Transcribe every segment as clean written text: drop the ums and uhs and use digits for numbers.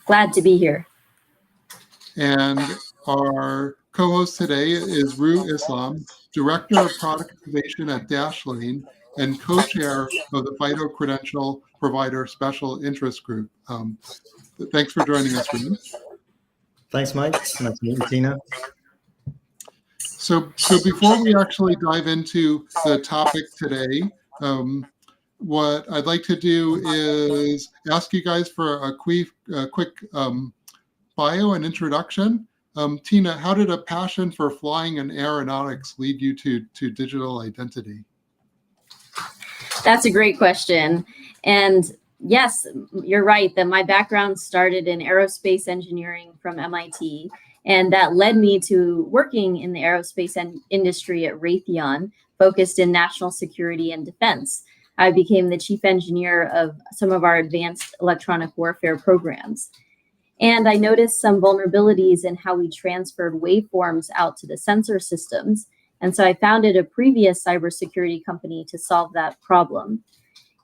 Glad to be here. And our co-host today is Rue Islam, Director of Product Innovation at Dashlane and co-chair of the FIDO Credential Provider Special Interest Group. Thanks for joining us, Rue. Thanks, Mike. Nice to meet you, Tina. So before we actually dive into the topic today, what I'd like to do is ask you guys for a quick bio and introduction. Tina, how did a passion for flying and aeronautics lead you to digital identity? That's a great question. And yes, you're right that my background started in aerospace engineering from MIT. And that led me to working in the aerospace industry at Raytheon, focused in national security and defense. I became the chief engineer of some of our advanced electronic warfare programs. And I noticed some vulnerabilities in how we transferred waveforms out to the sensor systems. And so I founded a previous cybersecurity company to solve that problem.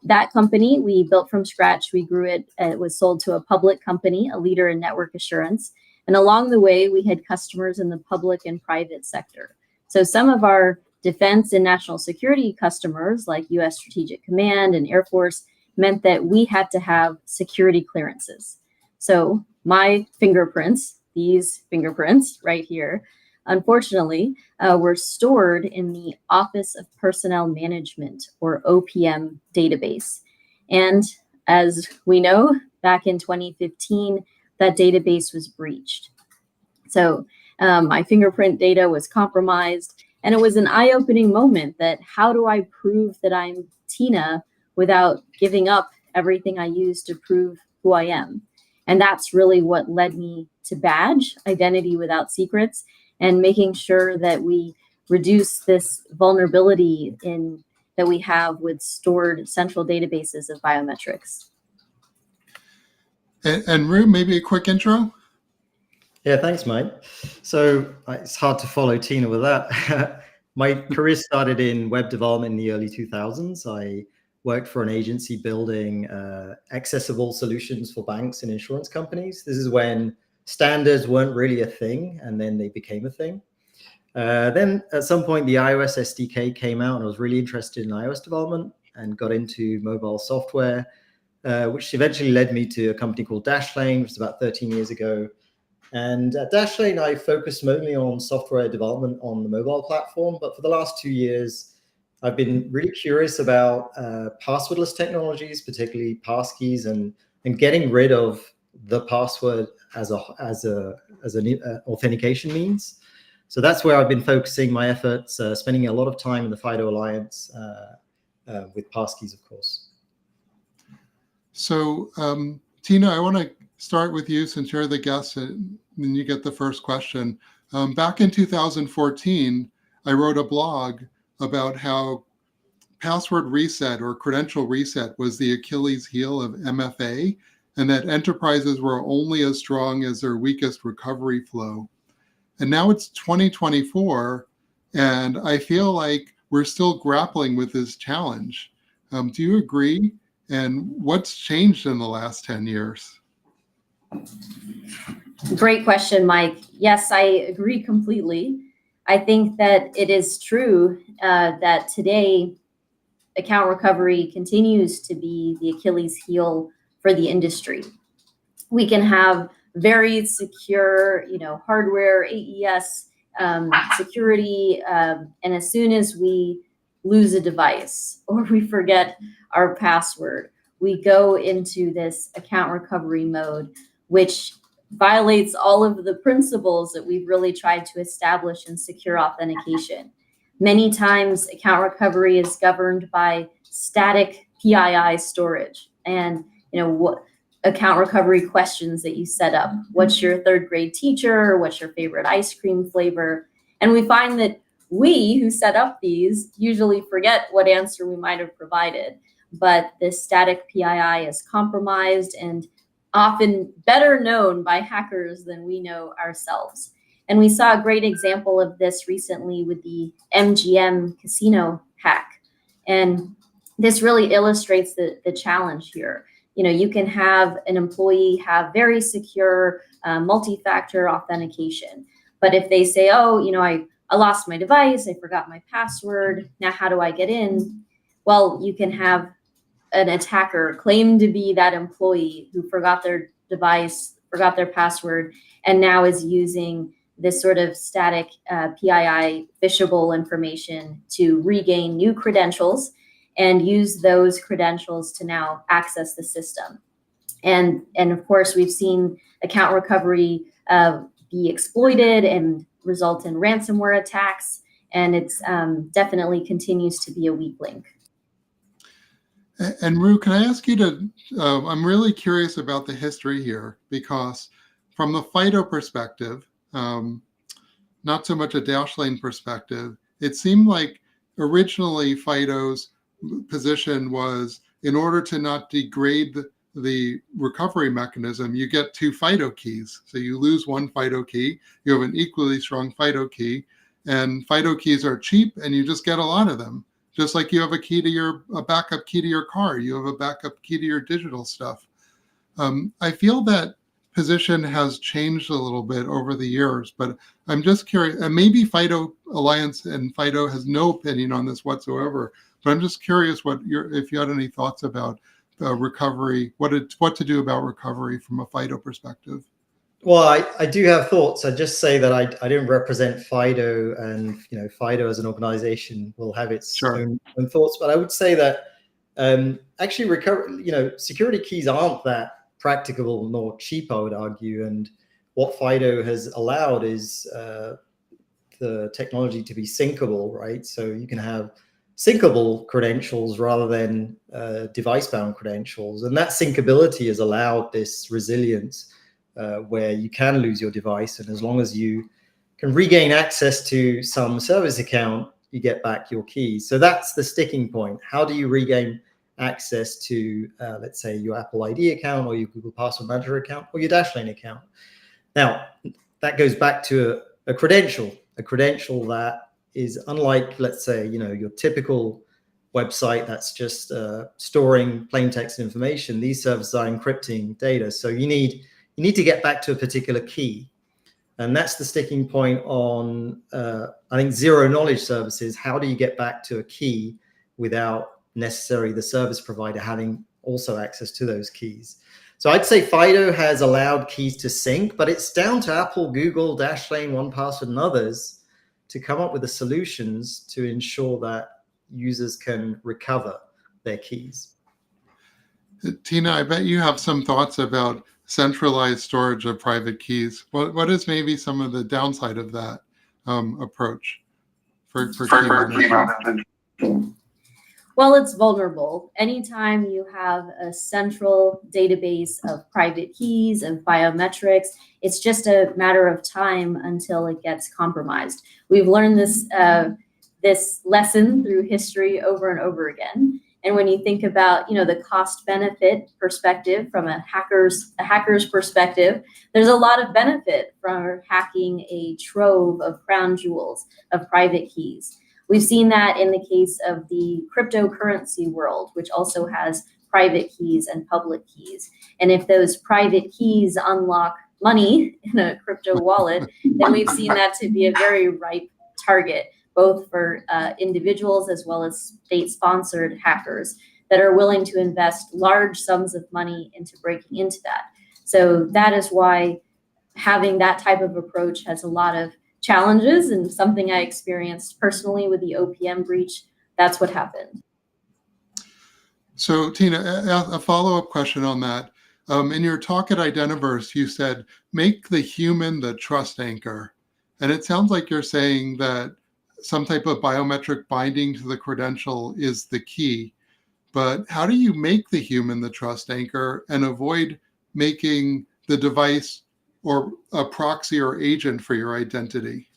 That company we built from scratch. We grew it. It was sold to a public company, a leader in network assurance. And along the way, we had customers in the public and private sector. So some of our defense and national security customers, like U.S. Strategic Command and Air Force, meant that we had to have security clearances. So my fingerprints, these fingerprints right here, unfortunately, were stored in the Office of Personnel Management, or OPM, database. And as we know, back in 2015, that database was breached. So my fingerprint data was compromised, and it was an eye-opening moment that how do I prove that I'm Tina without giving up everything I use to prove who I am? And that's really what led me to Badge, Identity Without Secrets, and making sure that we reduce this vulnerability that we have with stored central databases of biometrics. And Rue, maybe a quick intro? Yeah, thanks, Mike. So it's hard to follow Tina with that. My career started in web development in the early 2000s. I worked for an agency building accessible solutions for banks and insurance companies. This is when standards weren't really a thing, and then they became a thing. Then at some point, the iOS SDK came out, and I was really interested in iOS development and got into mobile software, which eventually led me to a company called Dashlane, which was about 13 years ago. And at Dashlane, I focused mainly on software development on the mobile platform. But for the last 2 years, I've been really curious about passwordless technologies, particularly passkeys, and getting rid of the password as an authentication means. So that's where I've been focusing my efforts, spending a lot of time in the FIDO Alliance with passkeys, of course. So, Tina, I want to start with you since you're the guest and you get the first question. Back in 2014, I wrote a blog about how password reset or credential reset was the Achilles heel of MFA, and that enterprises were only as strong as their weakest recovery flow. And now it's 2024, and I feel like we're still grappling with this challenge. Do you agree? And what's changed in the last 10 years? Great question, Mike. Yes, I agree completely. I think that it is true that today account recovery continues to be the Achilles heel for the industry. We can have very secure, hardware, AES, security, and as soon as we lose a device or we forget our password, we go into this account recovery mode, which violates all of the principles that we've really tried to establish in secure authentication. Many times, account recovery is governed by static PII storage and, what account recovery questions that you set up. What's your third grade teacher? What's your favorite ice cream flavor? And we find that we who set up these usually forget what answer we might have provided. But this static PII is compromised and often better known by hackers than we know ourselves. And we saw a great example of this recently with the MGM casino hack. And this really illustrates the challenge here. you can have an employee have very secure multi-factor authentication. But if they say, oh, I lost my device, I forgot my password, now how do I get in? Well, you can have an attacker claim to be that employee who forgot their device, forgot their password, and now is using this sort of static PII phishable information to regain new credentials and use those credentials to now access the system. And of course, we've seen account recovery be exploited and result in ransomware attacks, and it's definitely continues to be a weak link. And Rue, can I ask you to, I'm really curious about the history here, because from the FIDO perspective, not so much a Dashlane perspective, it seemed like originally FIDO's position was, in order to not degrade the recovery mechanism, you get 2 FIDO keys. So you lose one FIDO key, you have an equally strong FIDO key, and FIDO keys are cheap and you just get a lot of them. Just like you have a backup key to your car, you have a backup key to your digital stuff. I feel that position has changed a little bit over the years, but I'm just curious, and maybe FIDO Alliance and FIDO has no opinion on this whatsoever, but I'm just curious if you had any thoughts about recovery, what to do about recovery from a FIDO perspective. Well, I do have thoughts. I just say that I don't represent FIDO, and FIDO as an organization will have its own thoughts. But I would say that actually security keys aren't that practicable nor cheap, I would argue. And what FIDO has allowed is the technology to be syncable, right? So you can have syncable credentials rather than device-bound credentials, and that syncability has allowed this resilience. Where you can lose your device, and as long as you can regain access to some service account, you get back your keys. So that's the sticking point. How do you regain access to, let's say, your Apple ID account or your Google Password Manager account or your Dashlane account? Now, that goes back to a credential that is unlike, let's say, your typical website that's just storing plain text information. These services are encrypting data. So you need to get back to a particular key. And that's the sticking point on, I think, zero knowledge services. How do you get back to a key without necessarily the service provider having also access to those keys? So I'd say FIDO has allowed keys to sync, but it's down to Apple, Google, Dashlane, 1Password, and others to come up with the solutions to ensure that users can recover their keys. Tina, I bet you have some thoughts about centralized storage of private keys. What is maybe some of the downside of that approach for key management? Well, it's vulnerable. Anytime you have a central database of private keys and biometrics, it's just a matter of time until it gets compromised. We've learned this lesson through history over and over again. And when you think about, the cost benefit perspective from a hacker's perspective, there's a lot of benefit from hacking a trove of crown jewels of private keys. We've seen that in the case of the cryptocurrency world, which also has private keys and public keys. And if those private keys unlock money in a crypto wallet, then we've seen that to be a very ripe target, both for individuals as well as state-sponsored hackers that are willing to invest large sums of money into breaking into that. So that is why having that type of approach has a lot of challenges, and something I experienced personally with the OPM breach. That's what happened. So Tina, a follow-up question on that. In your talk at Identiverse, you said, make the human the trust anchor. And it sounds like you're saying that some type of biometric binding to the credential is the key. But how do you make the human the trust anchor and avoid making the device or a proxy or agent for your identity?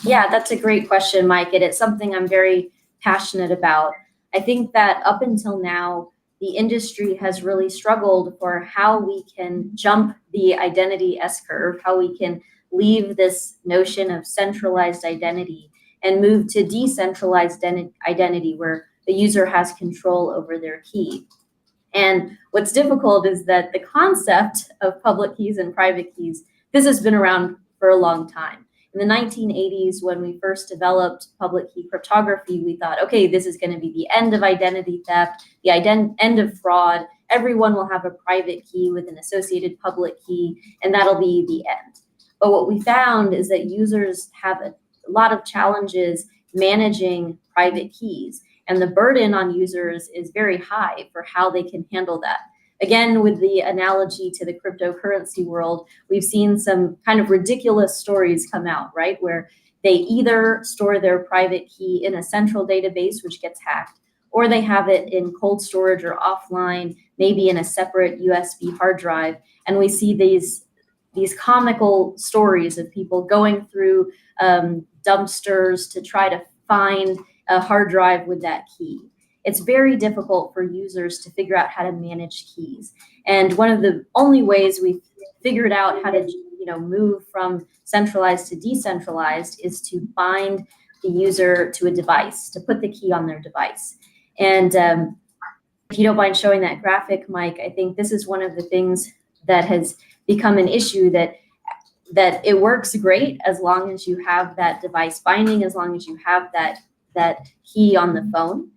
Yeah, that's a great question, Mike. And it's something I'm very passionate about. I think that up until now, the industry has really struggled for how we can jump the identity S-curve, how we can leave this notion of centralized identity and move to decentralized identity, where the user has control over their key. And what's difficult is that the concept of public keys and private keys, this has been around for a long time. In the 1980s, when we first developed public key cryptography, we thought, okay, this is going to be the end of identity theft, the end of fraud. Everyone will have a private key with an associated public key, and that'll be the end. But what we found is that users have a lot of challenges managing private keys, and the burden on users is very high for how they can handle that. Again, with the analogy to the cryptocurrency world, we've seen some kind of ridiculous stories come out, right? Where they either store their private key in a central database, which gets hacked, or they have it in cold storage or offline, maybe in a separate USB hard drive. And we see these comical stories of people going through dumpsters to try to find a hard drive with that key. It's very difficult for users to figure out how to manage keys. And one of the only ways we've figured out how to move from centralized to decentralized is to bind the user to a device, to put the key on their device. And if you don't mind showing that graphic, Mike, I think this is one of the things that has become an issue, that it works great as long as you have that device binding, as long as you have that key on the phone.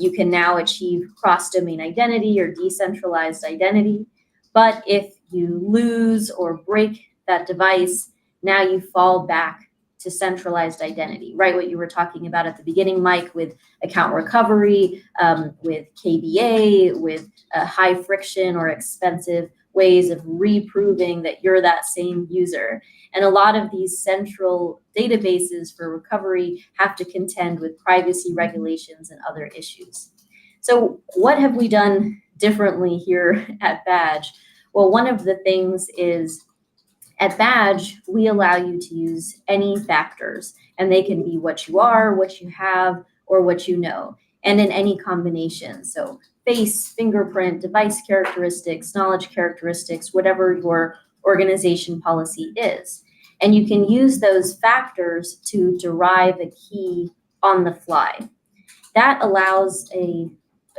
You can now achieve cross-domain identity or decentralized identity. But if you lose or break that device, now you fall back to centralized identity, right? What you were talking about at the beginning, Mike, with account recovery, with KBA, with high friction or expensive ways of reproving that you're that same user. And a lot of these central databases for recovery have to contend with privacy regulations and other issues. So what have we done differently here at Badge? Well, one of the things is at Badge, we allow you to use any factors, and they can be what you are, what you have, or what you know, and in any combination. So face, fingerprint, device characteristics, knowledge characteristics, whatever your organization policy is. And you can use those factors to derive a key on the fly. That allows a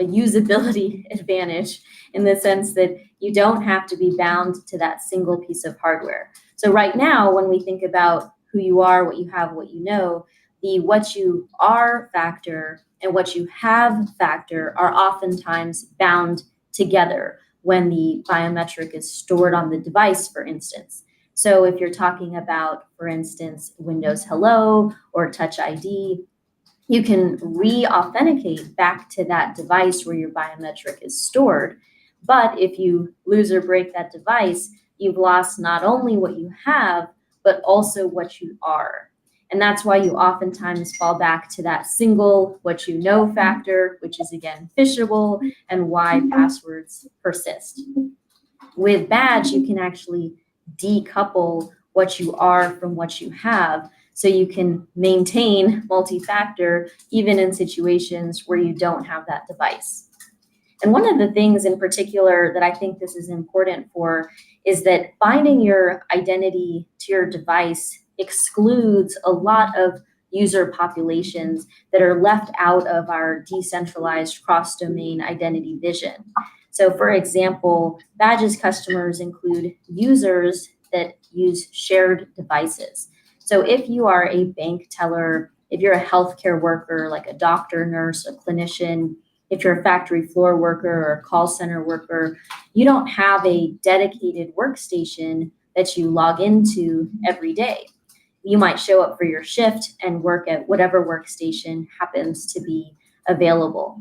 usability advantage in the sense that you don't have to be bound to that single piece of hardware. So right now, when we think about who you are, what you have, what you know, the what you are factor and what you have factor are oftentimes bound together when the biometric is stored on the device, for instance. So if you're talking about, for instance, Windows Hello or Touch ID, you can re-authenticate back to that device where your biometric is stored. But if you lose or break that device, you've lost not only what you have, but also what you are. And that's why you oftentimes fall back to that single what you know factor, which is again phishable, and why passwords persist. With Badge, you can actually decouple what you are from what you have, so you can maintain multi-factor even in situations where you don't have that device. And one of the things in particular that I think this is important for is that binding your identity to your device excludes a lot of user populations that are left out of our decentralized cross-domain identity vision. So for example, Badge's customers include users that use shared devices. So if you are a bank teller, if you're a healthcare worker, like a doctor, nurse, a clinician, if you're a factory floor worker or a call center worker, you don't have a dedicated workstation that you log into every day. You might show up for your shift and work at whatever workstation happens to be available.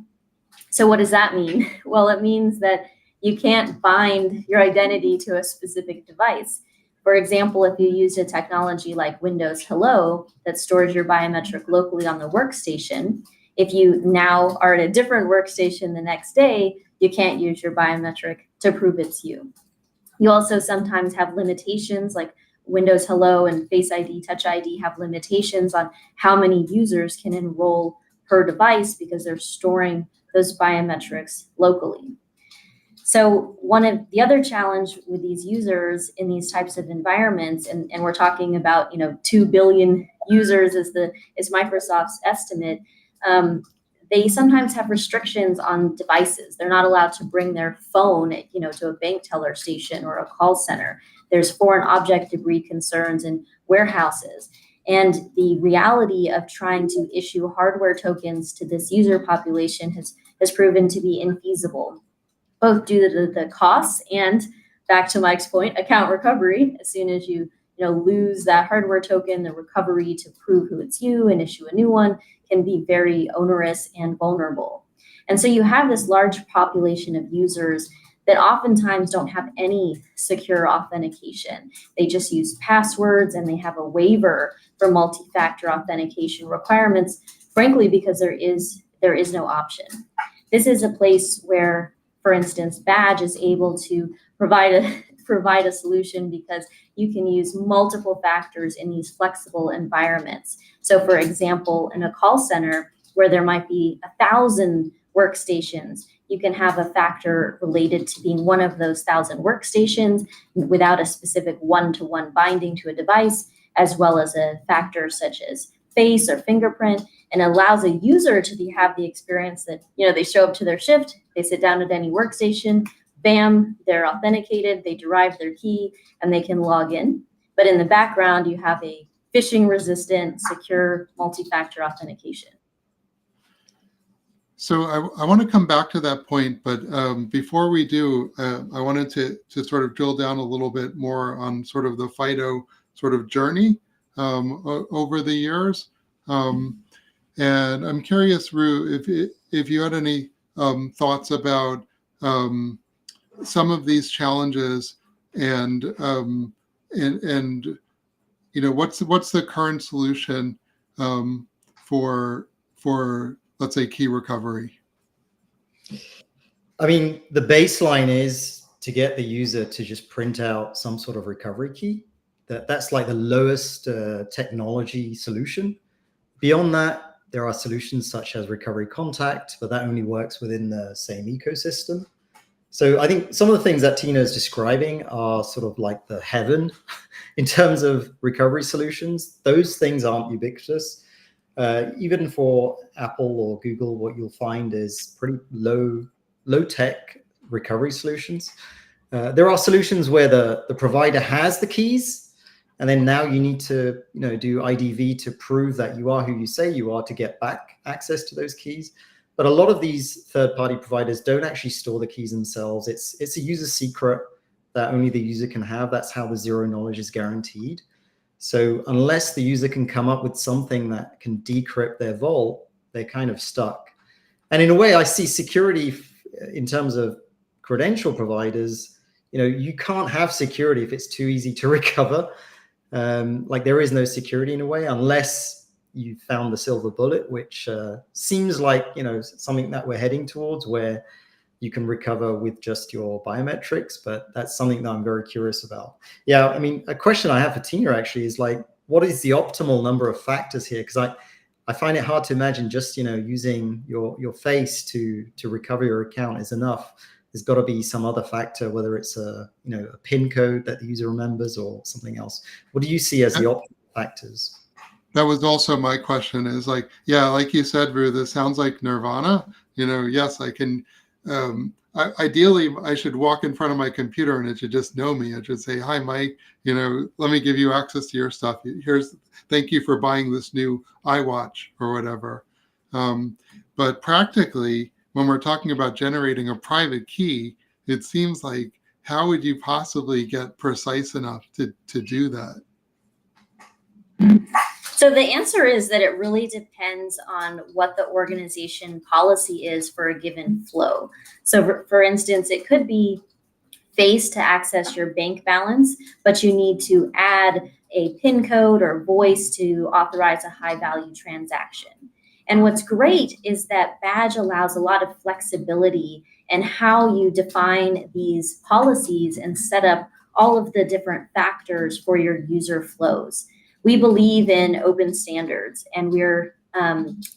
So what does that mean? Well, it means that you can't bind your identity to a specific device. For example, if you use a technology like Windows Hello that stores your biometric locally on the workstation, if you now are at a different workstation the next day, you can't use your biometric to prove it's you. You also sometimes have limitations, like Windows Hello and Face ID, Touch ID have limitations on how many users can enroll per device because they're storing those biometrics locally. So one of the other challenge with these users in these types of environments, and we're talking about 2 billion users is Microsoft's estimate, they sometimes have restrictions on devices. They're not allowed to bring their phone, to a bank teller station or a call center. There's foreign object debris concerns in warehouses. And the reality of trying to issue hardware tokens to this user population has proven to be infeasible, both due to the costs and, back to Mike's point, account recovery. As soon as you lose that hardware token, the recovery to prove who it's you and issue a new one can be very onerous and vulnerable. And so you have this large population of users that oftentimes don't have any secure authentication. They just use passwords, and they have a waiver for multi-factor authentication requirements, frankly, because there is no option. This is a place where, for instance, Badge is able to provide a solution because you can use multiple factors in these flexible environments. So for example, in a call center where there might be 1,000 workstations, you can have a factor related to being one of those 1,000 workstations without a specific one-to-one binding to a device, as well as a factor such as face or fingerprint, and allows a user to have the experience that, they show up to their shift, they sit down at any workstation, bam, they're authenticated, they derive their key, and they can log in. But in the background, you have a phishing-resistant, secure multi-factor authentication. So I want to come back to that point, but before we do, I wanted to sort of drill down a little bit more on sort of the FIDO sort of journey over the years. And I'm curious, Ru, if you had any thoughts about some of these challenges and what's the current solution for let's say key recovery? I mean, the baseline is to get the user to just print out some sort of recovery key. That's like the lowest technology solution. Beyond that, there are solutions such as recovery contact, but that only works within the same ecosystem. So I think some of the things that Tina is describing are sort of like the heaven in terms of recovery solutions. Those things aren't ubiquitous. Even for Apple or Google, what you'll find is pretty low tech recovery solutions. There are solutions where the provider has the keys, and then now you need to do IDV to prove that you are who you say you are to get back access to those keys. But a lot of these third-party providers don't actually store the keys themselves. It's a user secret that only the user can have. That's how the zero knowledge is guaranteed. So unless the user can come up with something that can decrypt their vault, they're kind of stuck. And in a way, I see security in terms of credential providers. You can't have security if it's too easy to recover. Like there is no security in a way, unless you found the silver bullet, which seems like something that we're heading towards, where you can recover with just your biometrics, but that's something that I'm very curious about. Yeah, I mean, a question I have for Tina actually is like, what is the optimal number of factors here? Because I find it hard to imagine just using your face to recover your account is enough. There's got to be some other factor, whether it's a PIN code that the user remembers or something else. What do you see as the optimal factors? That was also my question. Is like, yeah, like you said, Ru, this sounds like nirvana. Yes, I can. Ideally, I should walk in front of my computer and it should just know me. It should say, "Hi, Mike. Let me give you access to your stuff. Thank you for buying this new iWatch or whatever." But practically, when we're talking about generating a private key, it seems like how would you possibly get precise enough to do that? So the answer is that it really depends on what the organization policy is for a given flow. So for instance, it could be face to access your bank balance, but you need to add a PIN code or voice to authorize a high value transaction. And what's great is that Badge allows a lot of flexibility in how you define these policies and set up all of the different factors for your user flows. We believe in open standards, and we're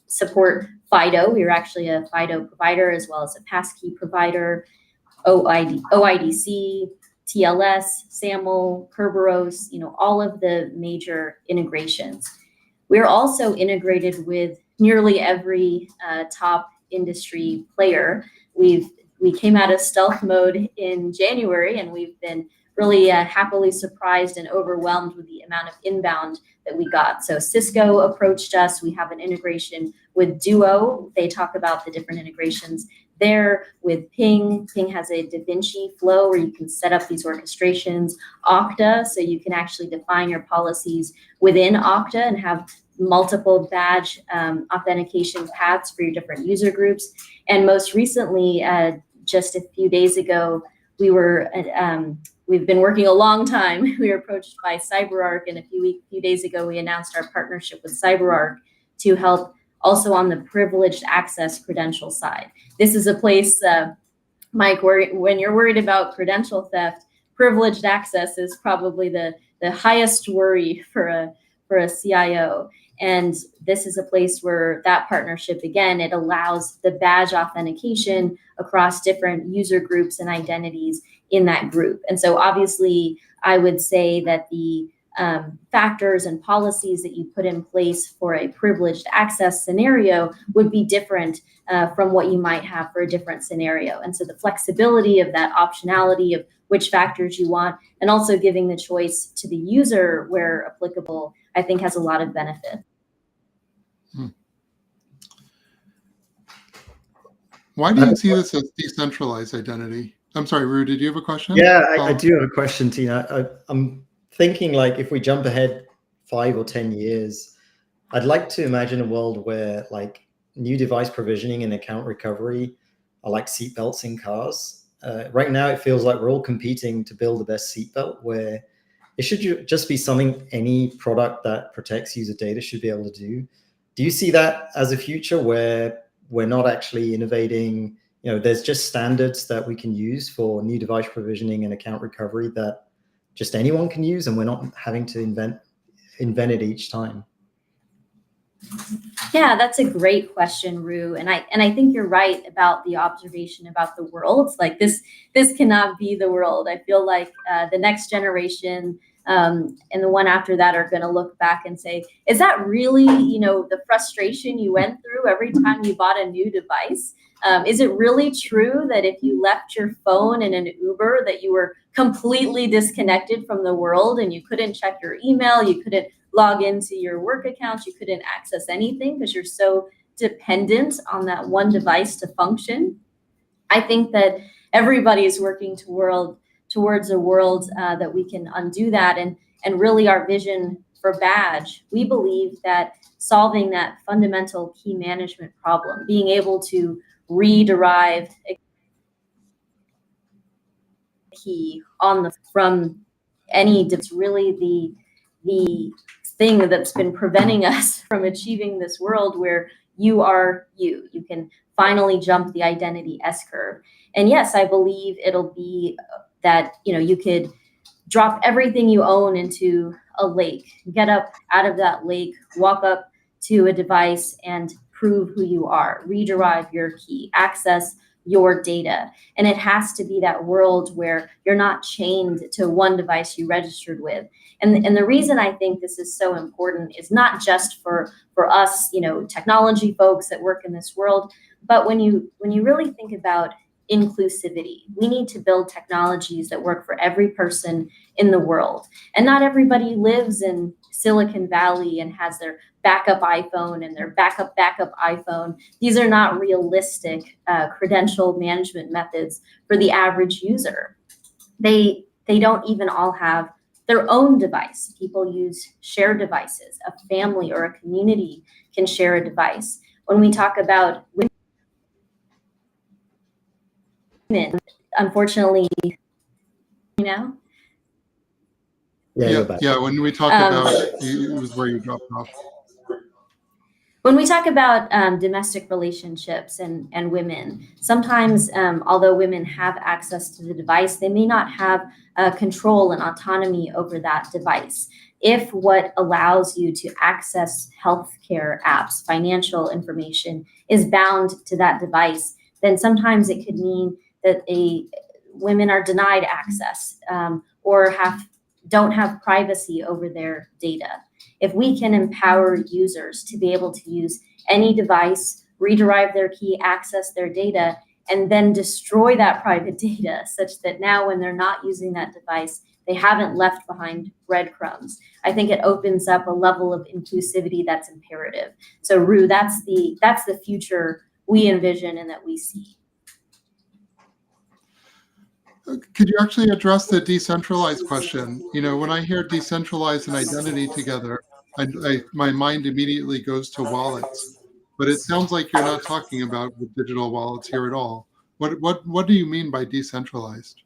support FIDO. We're actually a FIDO provider as well as a passkey provider, OIDC, TLS, SAML, Kerberos, all of the major integrations. We're also integrated with nearly every top industry player. We came out of stealth mode in January, and we've been really happily surprised and overwhelmed with the amount of inbound that we got. So Cisco approached us. We have an integration with Duo. They talk about the different integrations there with Ping. Ping has a DaVinci flow where you can set up these orchestrations. Okta, so you can actually define your policies within Okta and have multiple badge authentication paths for your different user groups. And most recently, just a few days ago, we've been working a long time. We were approached by CyberArk, and a few days ago, we announced our partnership with CyberArk to help also on the privileged access credential side. This is a place, Mike, where when you're worried about credential theft, privileged access is probably the highest worry for a CIO. And this is a place where that partnership, again, it allows the badge authentication across different user groups and identities in that group. And so obviously, I would say that the factors and policies that you put in place for a privileged access scenario would be different from what you might have for a different scenario. And so the flexibility of that optionality of which factors you want, and also giving the choice to the user where applicable, I think has a lot of benefit. Why do you see this as decentralized identity? I'm sorry, Rue, did you have a question? Yeah, I do have a question, Tina. I'm thinking, like, if we jump ahead 5 or 10 years, I'd like to imagine a world where, like, new device provisioning and account recovery are like seatbelts in cars. Right now, it feels like we're all competing to build the best seatbelt, where it should just be something any product that protects user data should be able to do. Do you see that as a future where we're not actually innovating? You know, there's just standards that we can use for new device provisioning and account recovery that just anyone can use, and we're not having to invent it each time. Yeah, that's a great question, Rue. And I think you're right about the observation about the world. Like this cannot be the world. I feel like the next generation and the one after that are going to look back and say, is that really, the frustration you went through every time you bought a new device? Is it really true that if you left your phone in an Uber that you were completely disconnected from the world and you couldn't check your email, you couldn't log into your work accounts, you couldn't access anything because you're so dependent on that one device to function? I think that everybody is working towards a world that we can undo that. And really our vision for Badge, we believe that solving that fundamental key management problem, being able to rederive a key from any, it's really the thing that's been preventing us from achieving this world where you are you can finally jump the identity S-curve. And yes, I believe it'll be that, you could drop everything you own into a lake, get up out of that lake, walk up to a device and prove who you are, rederive your key, access your data. And it has to be that world where you're not chained to one device you registered with. And the reason I think this is so important is not just for us, technology folks that work in this world, but when you really think about inclusivity, we need to build technologies that work for every person in the world. And not everybody lives in Silicon Valley and has their backup iPhone and their backup iPhone. These are not realistic credential management methods for the average user. They don't even all have their own device. People use shared devices. A family or a community can share a device. When we talk about women, unfortunately, Yeah, when we talk about, it was where you dropped off. When we talk about domestic relationships and women, sometimes, although women have access to the device, they may not have control and autonomy over that device. If what allows you to access healthcare apps, financial information is bound to that device, then sometimes it could mean that women are denied access or don't have privacy over their data. If we can empower users to be able to use any device, rederive their key, access their data, and then destroy that private data such that now when they're not using that device, they haven't left behind breadcrumbs. I think it opens up a level of inclusivity that's imperative. So Rue, that's the future we envision and that we see. Could you actually address the decentralized question? When I hear decentralized and identity together, my mind immediately goes to wallets. But it sounds like you're not talking about the digital wallets here at all. What do you mean by decentralized?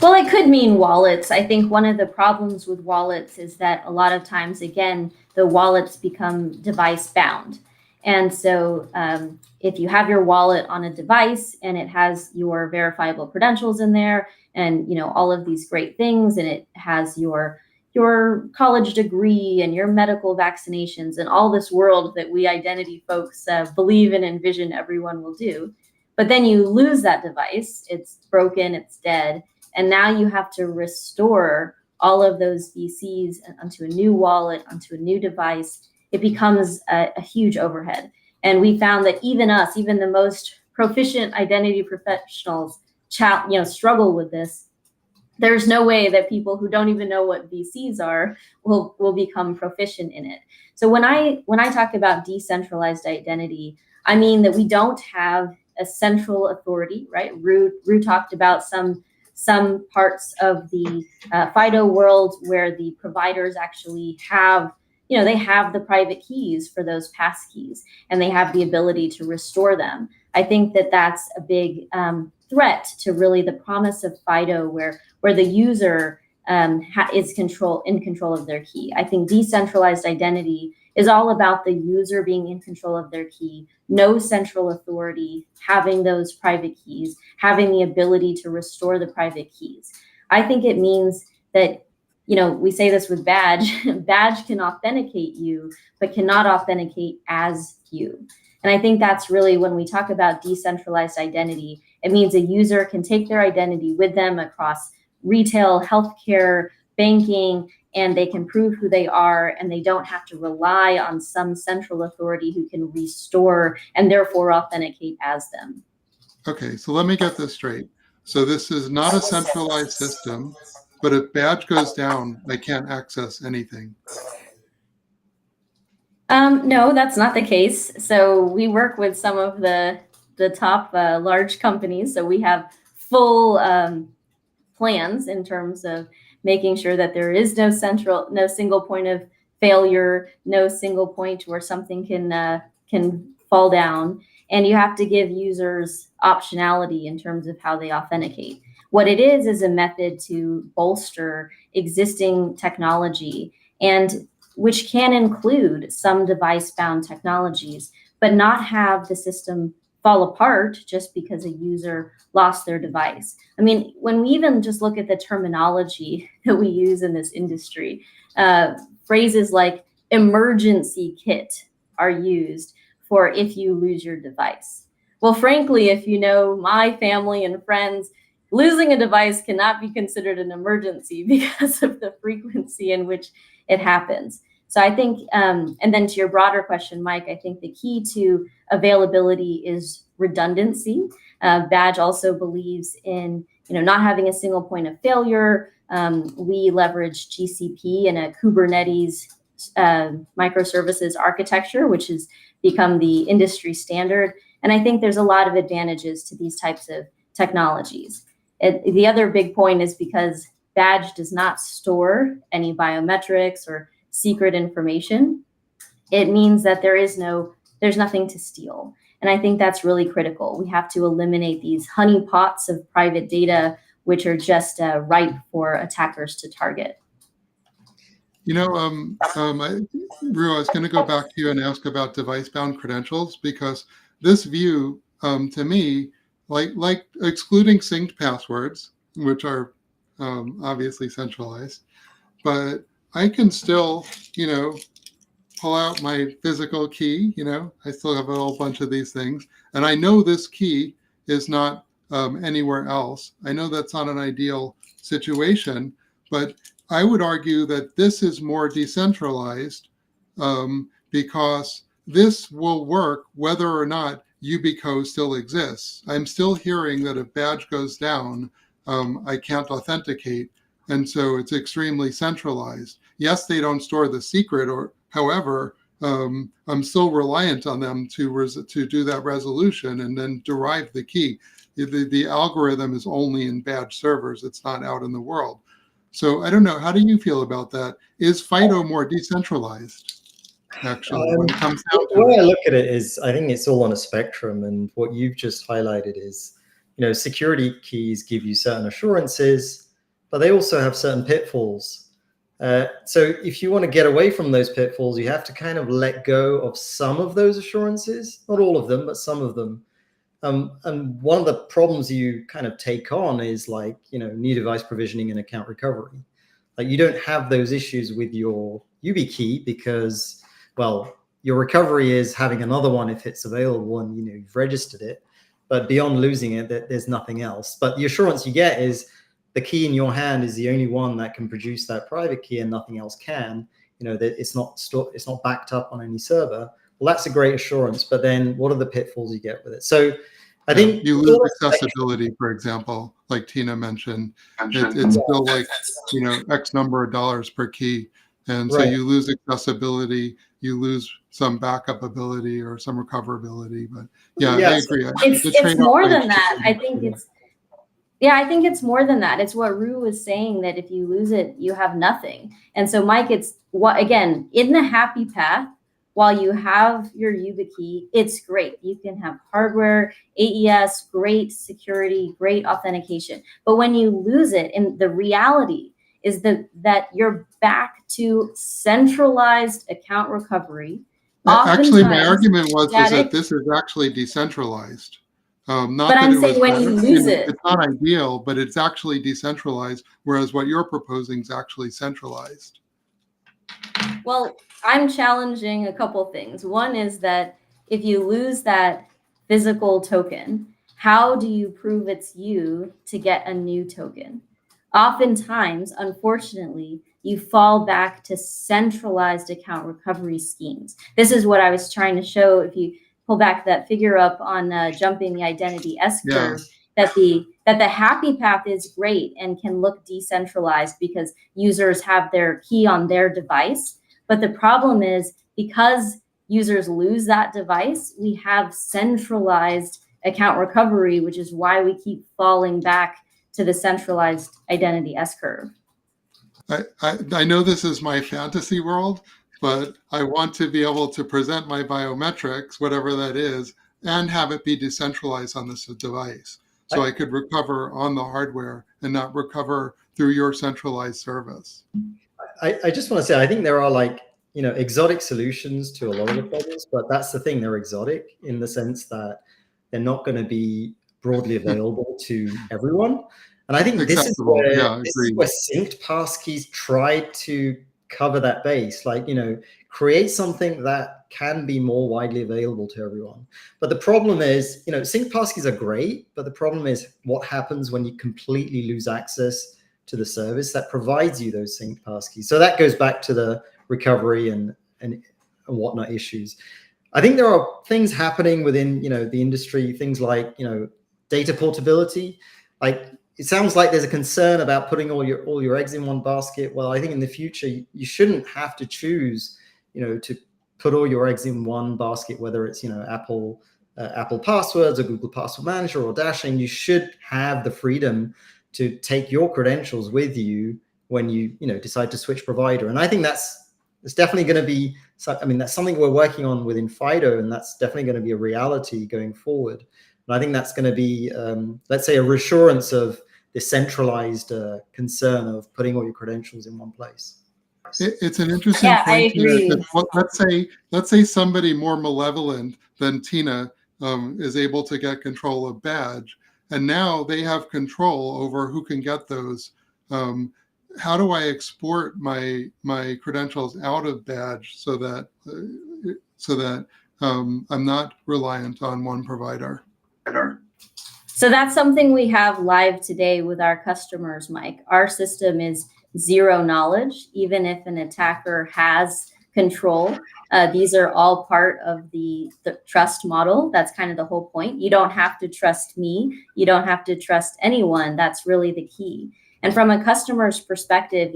Well, it could mean wallets. I think one of the problems with wallets is that a lot of times, again, the wallets become device bound. And so if you have your wallet on a device and it has your verifiable credentials in there and all of these great things, and it has your college degree and your medical vaccinations and all this world that we identity folks believe and envision everyone will do. But then you lose that device, it's broken, it's dead. And now you have to restore all of those VCs onto a new wallet, onto a new device. It becomes a huge overhead. And we found that even the most proficient identity professionals, struggle with this. There's no way that people who don't even know what VCs are will become proficient in it. So when I talk about decentralized identity, I mean that we don't have a central authority, right? Rue talked about some parts of the FIDO world where the providers actually have, they have the private keys for those pass keys and they have the ability to restore them. I think that that's a big threat to really the promise of FIDO where the user is in control of their key. I think decentralized identity is all about the user being in control of their key, no central authority, having those private keys, having the ability to restore the private keys. I think it means that, we say this with Badge, Badge can authenticate you, but cannot authenticate as you. And I think that's really when we talk about decentralized identity, it means a user can take their identity with them across retail, healthcare, banking, and they can prove who they are, and they don't have to rely on some central authority who can restore and therefore authenticate as them. Okay, so let me get this straight. So this is not a centralized system, but if Badge goes down, I can't access anything. No, that's not the case. So we work with some of the top large companies. So we have full plans in terms of making sure that there is no single point of failure, no single point where something can fall down. And you have to give users optionality in terms of how they authenticate. What it is a method to bolster existing technology, and which can include some device-bound technologies, but not have the system fall apart just because a user lost their device. I mean, when we even just look at the terminology that we use in this industry, phrases like emergency kit are used for if you lose your device. Well, frankly, if you know my family and friends, losing a device cannot be considered an emergency because of the frequency in which it happens. So I think, and then to your broader question, Mike, I think the key to availability is redundancy. Badge also believes in not having a single point of failure. We leverage GCP and a Kubernetes microservices architecture, which has become the industry standard. And I think there's a lot of advantages to these types of technologies. The other big point is because Badge does not store any biometrics or secret information, it means that there's nothing to steal. And I think that's really critical. We have to eliminate these honeypots of private data, which are just ripe for attackers to target. Rue, I was going to go back to you and ask about device-bound credentials, because this view, to me, like excluding synced passwords, which are obviously centralized, but I can still, pull out my physical key. I still have a whole bunch of these things, and I know this key is not anywhere else. I know that's not an ideal situation, but I would argue that this is more decentralized because this will work whether or not Yubico still exists. I'm still hearing that if badge goes down, I can't authenticate. And so it's extremely centralized. Yes, they don't store the secret, or however, I'm still reliant on them to do that resolution and then derive the key. The algorithm is only in badge servers. It's not out in the world. So I don't know. How do you feel about that? Is FIDO more decentralized? Actually, when it comes down the to way it. I look at it is, I think it's all on a spectrum, and what you've just highlighted is, security keys give you certain assurances, but they also have certain pitfalls. So if you want to get away from those pitfalls, you have to kind of let go of some of those assurances, not all of them, but some of them. And one of the problems you kind of take on is like, new device provisioning and account recovery. Like, you don't have those issues with your YubiKey because, well, your recovery is having another one if it's available and you've registered it. But beyond losing it, there's nothing else. But the assurance you get is the key in your hand is the only one that can produce that private key and nothing else can. That it's not backed up on any server. Well, that's a great assurance. But then what are the pitfalls you get with it? So I think you lose accessibility, for example, like Tina mentioned. It's still like, X number of dollars per key. And so you lose accessibility, you lose some backup ability or some recoverability. But I agree. It's more than that. I think it's more than that. It's what Rue was saying, that if you lose it, you have nothing. And so, Mike, it's again, in the happy path, while you have your YubiKey, it's great. You can have hardware, AES, great security, great authentication. But when you lose it, and the reality is that you're back to centralized account recovery. Actually, my argument was that this is actually decentralized. But I'm saying when you lose it, it's not ideal, but it's actually decentralized, whereas what you're proposing is actually centralized. Well, I'm challenging a couple things. One is that if you lose that physical token, how do you prove it's you to get a new token? Oftentimes, unfortunately, you fall back to centralized account recovery schemes. This is what I was trying to show. If you pull back that figure up on jumping the identity S-curve, that the happy path is great and can look decentralized because users have their key on their device. But the problem is, because users lose that device, we have centralized account recovery, which is why we keep falling back to the centralized identity S-curve. I know this is my fantasy world, but I want to be able to present my biometrics, whatever that is, and have it be decentralized on this device. So I could recover on the hardware and not recover through your centralized service. I just want to say, I think there are exotic solutions to a lot of the problems, but that's the thing, they're exotic in the sense that they're not going to be broadly available to everyone. And I think this is where synced passkeys tried to cover that base, create something that can be more widely available to everyone. But the problem is, synced passkeys are great, but the problem is what happens when you completely lose access to the service that provides you those synced passkeys. So that goes back to the recovery and whatnot issues. I think there are things happening within, the industry, things like, data portability. It sounds like there's a concern about putting all your eggs in one basket. Well, I think in the future, you shouldn't have to choose, to put all your eggs in one basket, whether it's, Apple Passwords or Google Password Manager or Dashing. You should have the freedom to take your credentials with you when you decide to switch provider. And I think that's definitely going to be, that's something we're working on within FIDO, and that's definitely going to be a reality going forward. And I think that's going to be, let's say, a reassurance of the centralized concern of putting all your credentials in one place. It's an interesting point. I agree. Let's say somebody more malevolent than Tina is able to get control of badge, and now they have control over who can get those. How do I export my credentials out of badge so that I'm not reliant on one provider? So that's something we have live today with our customers, Mike. Our system is zero knowledge. Even if an attacker has control. These are all part of the trust model. That's kind of the whole point. You don't have to trust me. You don't have to trust anyone. That's really the key. And from a customer's perspective,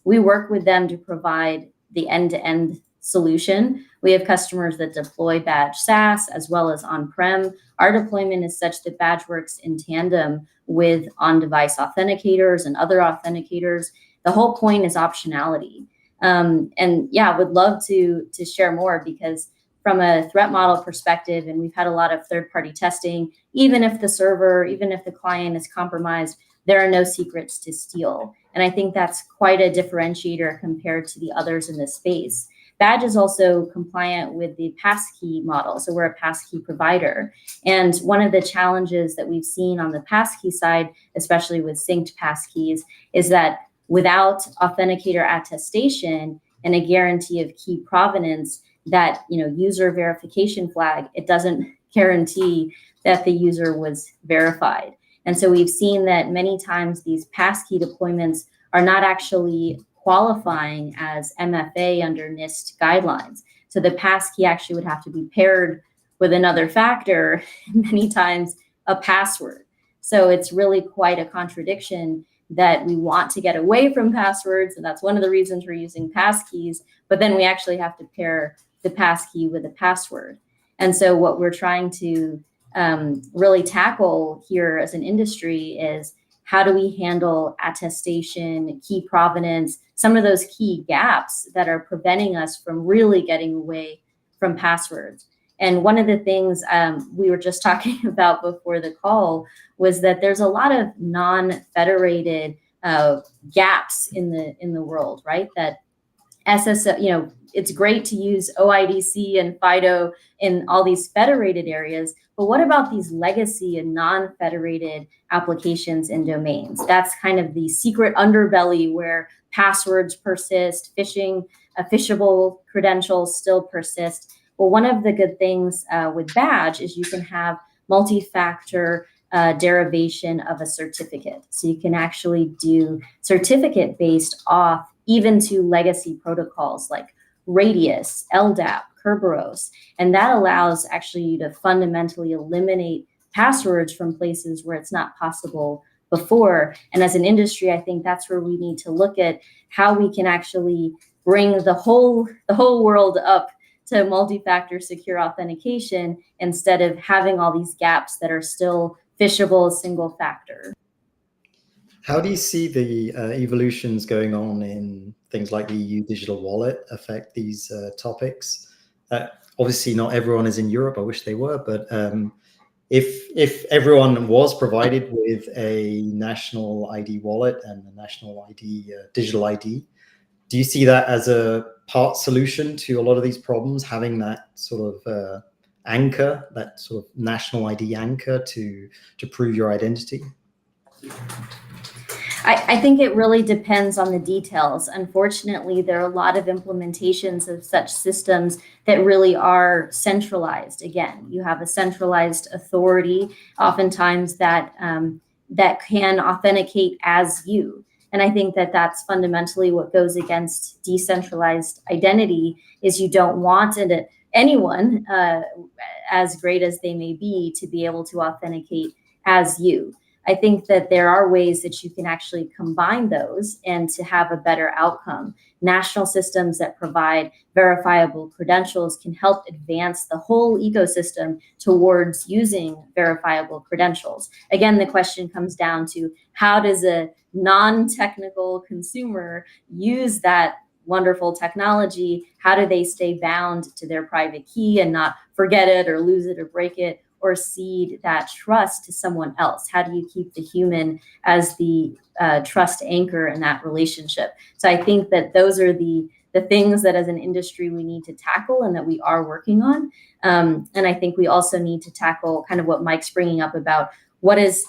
we work with them to provide the end-to-end solution. We have customers that deploy Badge SaaS as well as on-prem. Our deployment is such that Badge works in tandem with on-device authenticators and other authenticators. The whole point is optionality. And yeah, would love to share more, because from a threat model perspective, and we've had a lot of third-party testing, even if the client is compromised, there are no secrets to steal. And I think that's quite a differentiator compared to the others in this space. Badge is also compliant with the passkey model. So we're a passkey provider. And one of the challenges that we've seen on the passkey side, especially with synced passkeys, is that without authenticator attestation and a guarantee of key provenance, that user verification flag, it doesn't guarantee that the user was verified. And so we've seen that many times these passkey deployments are not actually qualifying as MFA under NIST guidelines. So the passkey actually would have to be paired with another factor, many times a password. So it's really quite a contradiction that we want to get away from passwords, and that's one of the reasons we're using passkeys, but then we actually have to pair the passkey with a password. And so what we're trying to really tackle here as an industry is, how do we handle attestation, key provenance, some of those key gaps that are preventing us from really getting away from passwords? And one of the things we were just talking about before the call was that there's a lot of non-federated gaps in the world, right? That SSO, it's great to use OIDC and FIDO in all these federated areas, but what about these legacy and non-federated applications and domains? That's kind of the secret underbelly where passwords persist, phishable credentials still persist. Well, one of the good things with Badge is you can have multi-factor derivation of a certificate. So you can actually do certificate-based auth even to legacy protocols like Radius, LDAP, Kerberos. And that allows actually you to fundamentally eliminate passwords from places where it's not possible before. And as an industry, I think that's where we need to look at how we can actually bring the whole world up to multi-factor secure authentication instead of having all these gaps that are still phishable single factor. How do you see the evolutions going on in things like the EU digital wallet affect these topics? Obviously, not everyone is in Europe. I wish they were, but if everyone was provided with a national ID wallet and a national ID, digital ID, do you see that as a part solution to a lot of these problems, having that sort of anchor, that sort of national ID anchor to prove your identity? I think it really depends on the details. Unfortunately, there are a lot of implementations of such systems that really are centralized. Again, you have a centralized authority, oftentimes that can authenticate as you. And I think that that's fundamentally what goes against decentralized identity, is you don't want anyone, as great as they may be, to be able to authenticate as you. I think that there are ways that you can actually combine those and to have a better outcome. National systems that provide verifiable credentials can help advance the whole ecosystem towards using verifiable credentials. Again, the question comes down to, how does a non-technical consumer use that wonderful technology? How do they stay bound to their private key and not forget it or lose it or break it, or cede that trust to someone else? How do you keep the human as the trust anchor in that relationship? So I think that those are the things that as an industry we need to tackle and that we are working on. And I think we also need to tackle kind of what Mike's bringing up about what is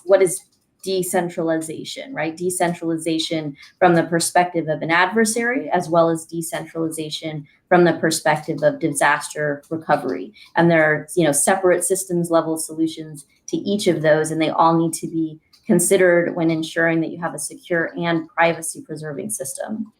decentralization, right? Decentralization from the perspective of an adversary, as well as decentralization from the perspective of disaster recovery. And there are, separate systems level solutions to each of those, and they all need to be considered when ensuring that you have a secure and privacy preserving system.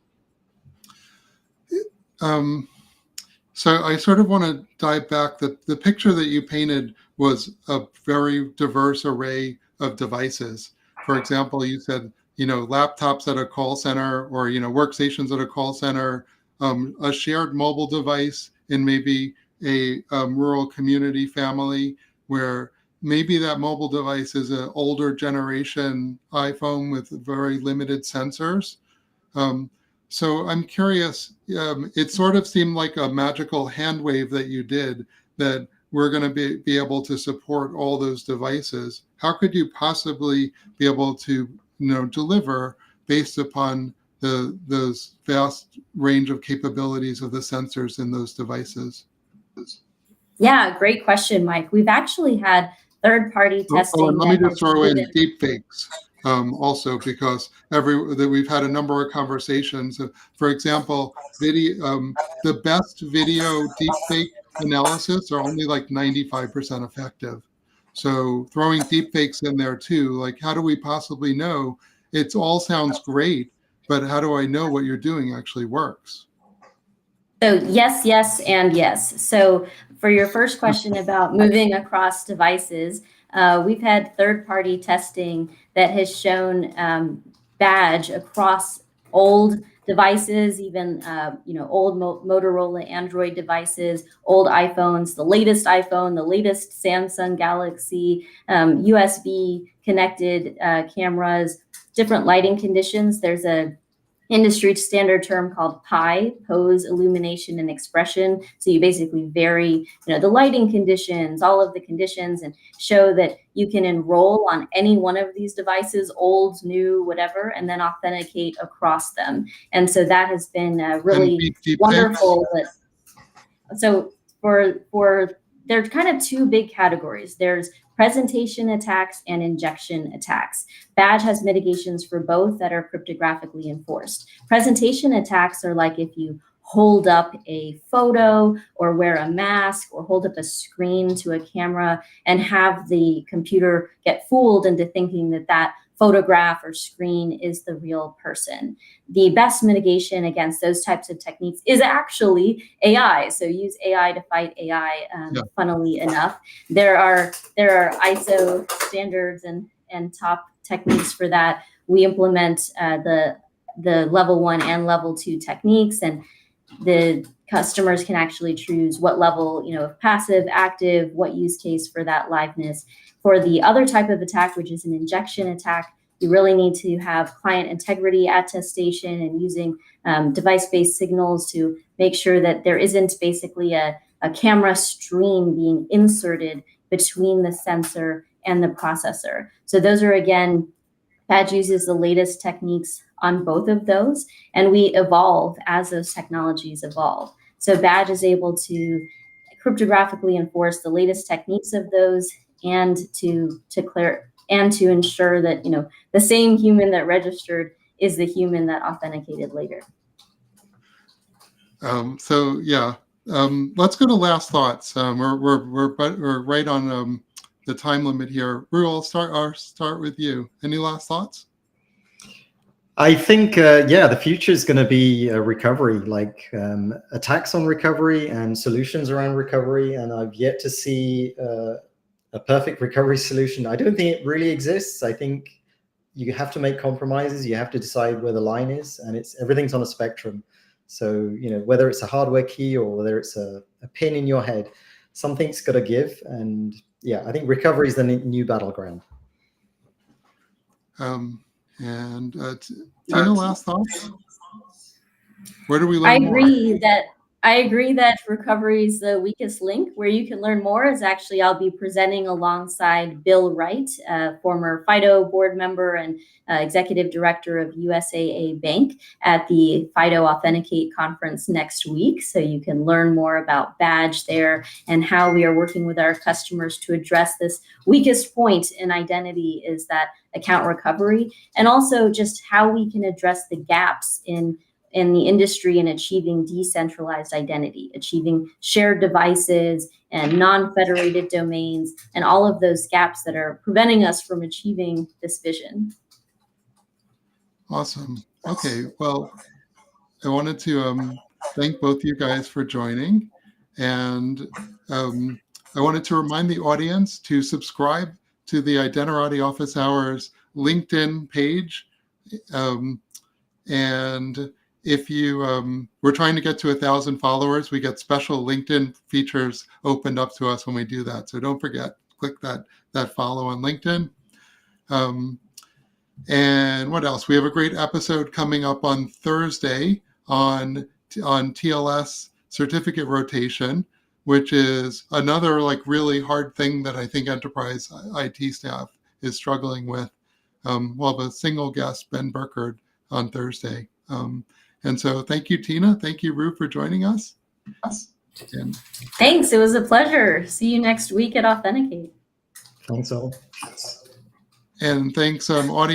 So I sort of want to dive back. The picture that you painted was a very diverse array of devices. For example, you said, laptops at a call center, or, workstations at a call center, a shared mobile device in maybe a rural community family where maybe that mobile device is an older generation iPhone with very limited sensors. Um, so I'm curious, it sort of seemed like a magical hand wave that you did, that we're going to be able to support all those devices. How could you possibly be able to deliver based upon those vast range of capabilities of the sensors in those devices? Yeah, great question, Mike. We've actually had third-party And testing let me that just has throw in proven. deep fakes also, because that we've had a number of conversations. For example, the best video deep fake analysis are only like 95% effective. So throwing deep fakes in there too, like how do we possibly know? It all sounds great, but how do I know what you're doing actually works? So yes, yes, and yes. So for your first question about moving across devices, we've had third-party testing that has shown badge across old devices, even old Motorola Android devices, old iPhones, the latest iPhone, the latest Samsung Galaxy, USB connected cameras, different lighting conditions. There's a industry standard term called PI, pose, illumination, and expression. So you basically vary, the lighting conditions, all of the conditions, and show that you can enroll on any one of these devices, old, new, whatever, and then authenticate across them. And so that has been really deep wonderful. So there's kind of two big categories. There's presentation attacks and injection attacks. Badge has mitigations for both that are cryptographically enforced. Presentation attacks are like if you hold up a photo or wear a mask or hold up a screen to a camera and have the computer get fooled into thinking that that photograph or screen is the real person. The best mitigation against those types of techniques is actually AI. So use AI to fight AI. Funnily enough, there are ISO standards and top techniques for that. We implement the level 1 and level 2 techniques, and the customers can actually choose what level, of passive, active, what use case for that liveness. For the other type of attack, which is an injection attack, you really need to have client integrity attestation and using device-based signals to make sure that there isn't basically a camera stream being inserted between the sensor and the processor. So those are, again, Badge uses the latest techniques on both of those, and we evolve as those technologies evolve. So Badge is able to cryptographically enforce the latest techniques of those, and to ensure that the same human that registered is the human that authenticated later. Let's go to last thoughts. We're right on the time limit here. Rue, I'll start with you. Any last thoughts? I think, the future is going to be recovery, like attacks on recovery and solutions around recovery. And I've yet to see a perfect recovery solution. I don't think it really exists. I think you have to make compromises. You have to decide where the line is, and everything's on a spectrum. So, whether it's a hardware key or whether it's a pin in your head, something's got to give. And I think recovery is the new battleground. And Tina, last thoughts? Where do we learn more? I agree that recovery is the weakest link. Where you can learn more is actually, I'll be presenting alongside Bill Wright, former FIDO board member and executive director of USAA Bank, at the FIDO Authenticate conference next week. So you can learn more about Badge there and how we are working with our customers to address this weakest point in identity, is that account recovery, and also just how we can address the gaps in the industry in achieving decentralized identity, achieving shared devices and non-federated domains, and all of those gaps that are preventing us from achieving this vision. Awesome. Okay, well, I wanted to thank both you guys for joining. And I wanted to remind the audience to subscribe to the Identity Office Hours LinkedIn page. And if you, we're trying to get to 1,000 followers, we get special LinkedIn features opened up to us when we do that. So don't forget, click that follow on LinkedIn. And what else? We have a great episode coming up on Thursday on TLS certificate rotation, which is another like really hard thing that I think enterprise IT staff is struggling with. We'll have a single guest, Ben Burkard, on Thursday. And so thank you, Tina. Thank you, Ru, for joining us. And Thanks. It was a pleasure. See you next week at Authenticate. Thanks all. thanks, audience.